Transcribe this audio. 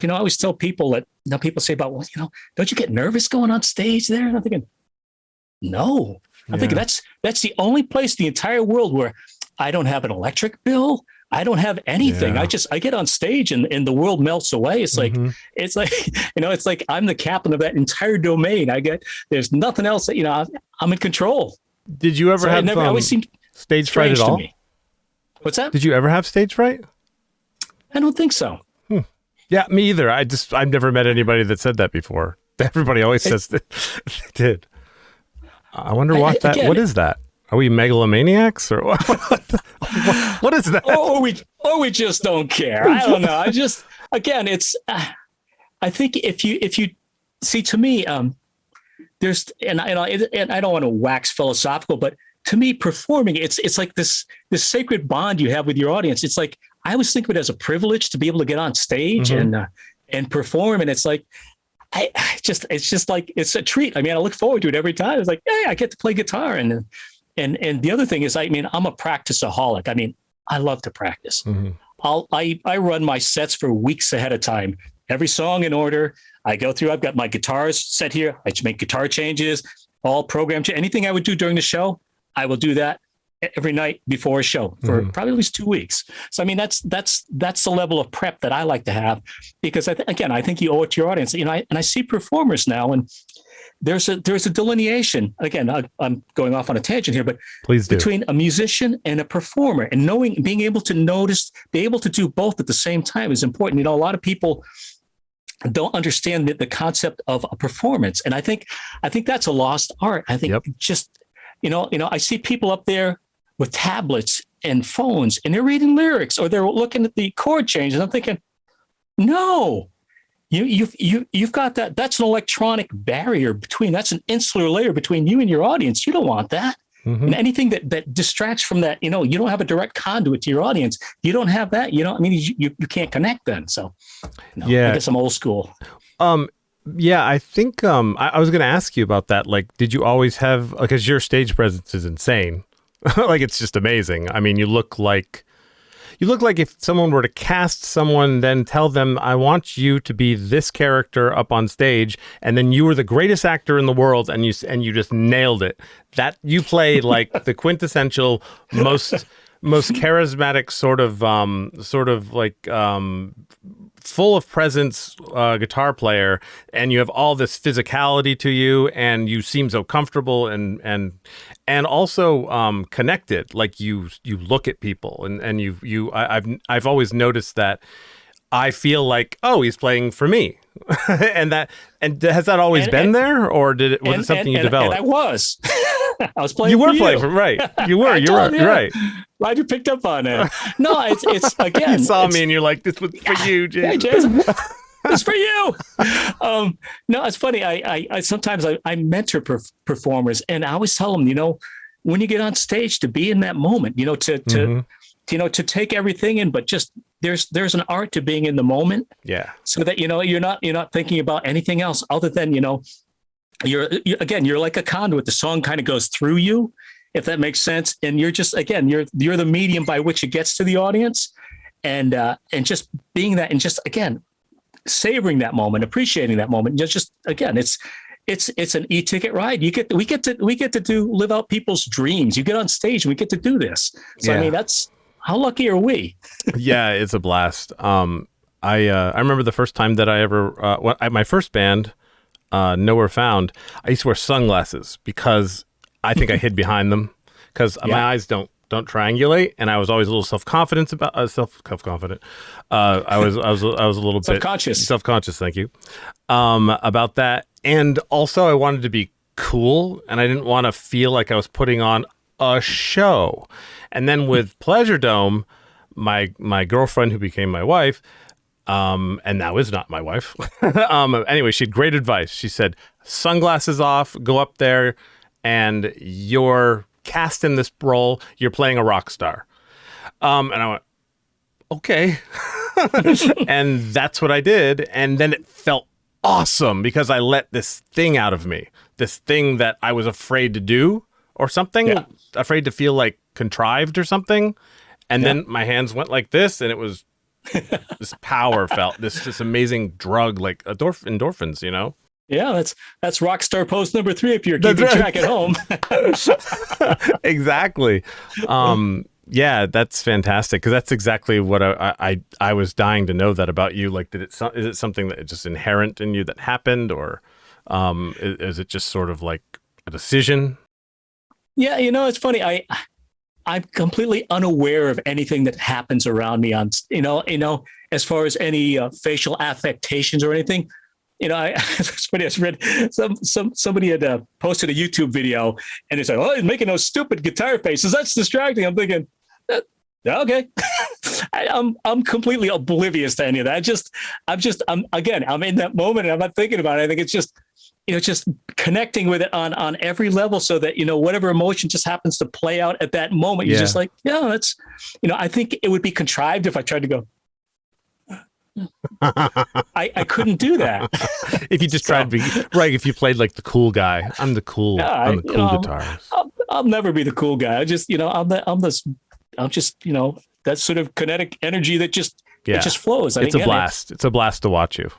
I always tell people that, people say about, well, don't you get nervous going on stage there? And I'm thinking, no. I'm thinking that's the only place in the entire world where I don't have an electric bill. I don't have anything. Yeah. I get on stage and the world melts away. It's like, it's like I'm the captain of that entire domain. There's nothing else that, I'm in control. Did you ever have stage fright at all? What's that? Did you ever have stage fright? I don't think so. Yeah, me either. I've never met anybody that said that before. Everybody always says that they did. I wonder what is that? Are we megalomaniacs or what? What is that? Or we just don't care. I don't know. It's. I think if you see, to me, there's and I don't want to wax philosophical, but to me, performing it's like this sacred bond you have with your audience. It's like I always think of it as a privilege to be able to get on stage and perform, and it's like. It's just like it's a treat. I mean, I look forward to it every time. It's like, hey, I get to play guitar, and the other thing is, I'm a practiceaholic. I mean, I love to practice. I run my sets for weeks ahead of time. Every song in order. I go through. I've got my guitars set here. I make guitar changes, all programmed. Anything I would do during the show, I will do that every night before a show for probably at least 2 weeks. So, I mean, that's the level of prep that I like to have, because I think you owe it to your audience. I see performers now, and there's a delineation. Again, I'm going off on a tangent here, but please do. Between a musician and a performer, and being able to notice, be able to do both at the same time is important. A lot of people don't understand the concept of a performance, and I think that's a lost art. I think I see people up there with tablets and phones, and they're reading lyrics or they're looking at the chord changes. I'm thinking, no, you've got that. That's an electronic barrier that's an insular layer between you and your audience. You don't want that. And anything that distracts from that, you don't have a direct conduit to your audience. You don't have that. You can't connect then. So, I guess I'm old school. Yeah, I think I was going to ask you about that. Like, did you always have, because your stage presence is insane. Like, it's just amazing. I mean, you look like if someone were to cast someone, then tell them, I want you to be this character up on stage, and then you were the greatest actor in the world, and you just nailed it. That you play like the quintessential most charismatic sort of like full of presence guitar player, and you have all this physicality to you, and you seem so comfortable and also connected. Like you look at people, and I've always noticed that. I feel like, oh, he's playing for me. and has that always been there, or was it something you developed? And I was. I was playing. You were for playing for right. You were. You're right. Glad you picked up on it. No, it's again. You saw me and you're like, "This was for you, Jason." Hey, Jason. It's for you. No, it's funny. I sometimes I mentor performers, and I always tell them, when you get on stage, to be in that moment, to take everything in, but just there's an art to being in the moment. Yeah. So that you're not thinking about anything else other than you're like a conduit. The song kind of goes through you, if that makes sense. And you're just, again, you're the medium by which it gets to the audience, and just being that, and just, again, savoring that moment, appreciating that moment. Just again, it's an e-ticket ride. We get to live out people's dreams. You get on stage and we get to do this. So, I mean, how lucky are we? Yeah, it's a blast. I remember the first time that I ever, my first band, Nowhere Found, I used to wear sunglasses because I think I hid behind them because my eyes don't triangulate, and I was always a little self-confident about self-confident. I was a little bit self-conscious. Thank you. About that, and also I wanted to be cool, and I didn't want to feel like I was putting on a show. And then with Pleasure Dome, my girlfriend, who became my wife, and now is not my wife. Anyway, she had great advice. She said, sunglasses off, go up there, and you're cast in this role. You're playing a rock star. And I went, okay. And that's what I did. And then it felt awesome because I let this thing out of me, this thing that I was afraid to do or something, afraid to feel like contrived or something. And then my hands went like this, and it was this power felt, this amazing drug, like endorphins, you know? Yeah, that's rock star post number 3 if you're keeping track at home. Exactly. Yeah, that's fantastic, because that's exactly what I was dying to know that about you. Like, is it something that is just inherent in you that happened, or is it just sort of like a decision? Yeah, it's funny. I'm completely unaware of anything that happens around me on, as far as any facial affectations or anything. It's funny. I read somebody had posted a YouTube video, and it's like, oh, he's making those stupid guitar faces. That's distracting. I'm thinking, okay. I'm completely oblivious to any of that. I'm in that moment, and I'm not thinking about it. I think it's just, just connecting with it on every level, so that, whatever emotion just happens to play out at that moment, you're just like, yeah, that's, I think it would be contrived if I tried to go. I couldn't do that. If you just tried to be right, if you played like the cool guy, I'm the cool guitarist. I'll never be the cool guy. I just, I'm just, that sort of kinetic energy that just, it just flows. It's a blast. It's a blast to watch you.